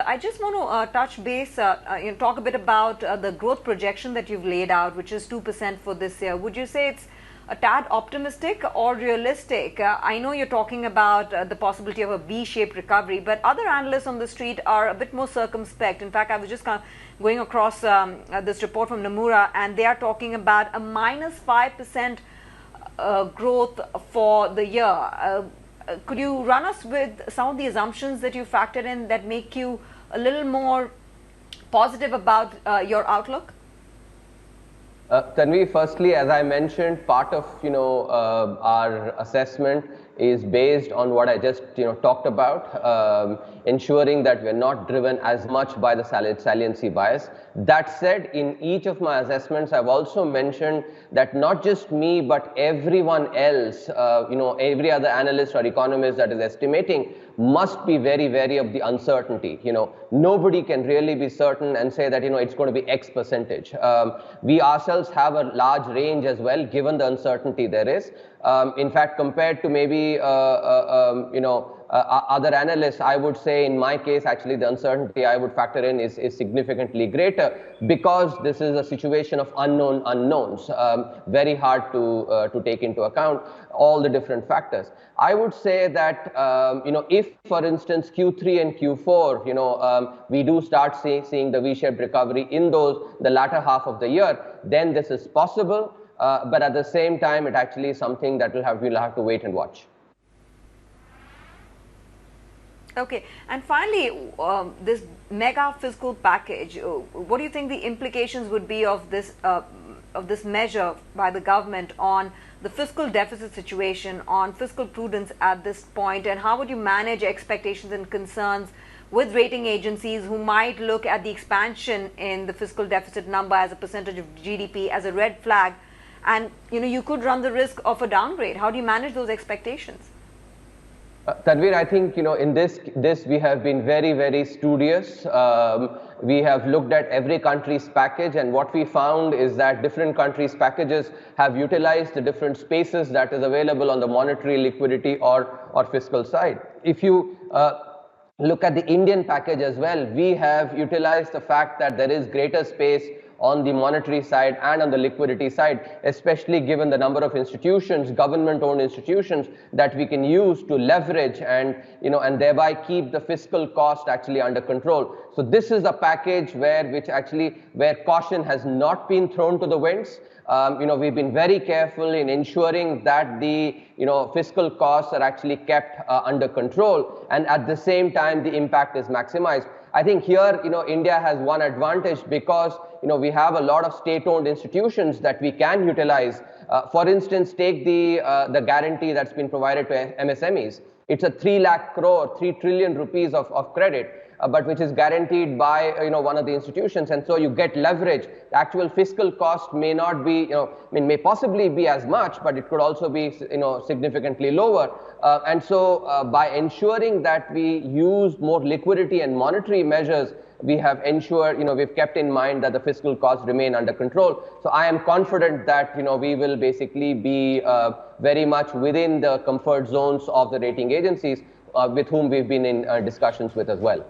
I just want to touch base, talk a bit about the growth projection that you've laid out, which is 2% for this year. Would you say it's a tad optimistic or realistic? I know you're talking about the possibility of a V-shaped recovery, but other analysts on the street are a bit more circumspect. In fact, I was just going across this report from Nomura, and they are talking about a -5% growth for the year. Could you run us with some of the assumptions that you factored in that make you a little more positive about your outlook? Tanvi, firstly, as I mentioned, part of our assessment is based on what I just talked about, ensuring that we're not driven as much by the saliency bias. That said, in each of my assessments, I've also mentioned that not just me, but everyone else, every other analyst or economist that is estimating must be very wary of the uncertainty. Nobody can really be certain and say that it's going to be X percentage. We ourselves have a large range as well, given the uncertainty there is. In fact, compared to maybe other analysts, I would say in my case, actually, the uncertainty I would factor in is significantly greater, because this is a situation of unknown unknowns. Very hard to take into account all the different factors. I would say that if, for instance, Q3 and Q4, we do start seeing the V-shaped recovery in the latter half of the year, then this is possible. But at the same time, it actually is something that we'll have to wait and watch. Okay, and finally, this mega fiscal package, what do you think the implications would be of this measure by the government on the fiscal deficit situation, on fiscal prudence at this point, and how would you manage expectations and concerns with rating agencies who might look at the expansion in the fiscal deficit number as a percentage of GDP as a red flag, and you could run the risk of a downgrade? How do you manage those expectations? Tanvir, I think in this we have been very, very studious. We have looked at every country's package, and what we found is that different countries' packages have utilized the different spaces that is available on the monetary, liquidity, or fiscal side. If you look at the Indian package as well, we have utilized the fact that there is greater space on the monetary side and on the liquidity side, especially given the number of institutions, government-owned institutions, that we can use to leverage and thereby keep the fiscal cost actually under control. So this is a package where caution has not been thrown to the winds. We've been very careful in ensuring that the fiscal costs are actually kept under control, and at the same time the impact is maximized. I think here India has one advantage, because we have a lot of state-owned institutions that we can utilize. For instance, take the guarantee that's been provided to MSMEs. It's a 3 lakh crore, 3 trillion rupees of credit, but which is guaranteed by one of the institutions, and so you get leverage. The actual fiscal cost may not be, may possibly be as much, but it could also be significantly lower. And so by ensuring that we use more liquidity and monetary measures, we have ensured, we've kept in mind that the fiscal costs remain under control. So I am confident that we will basically be very much within the comfort zones of the rating agencies, with whom we've been in discussions with as well.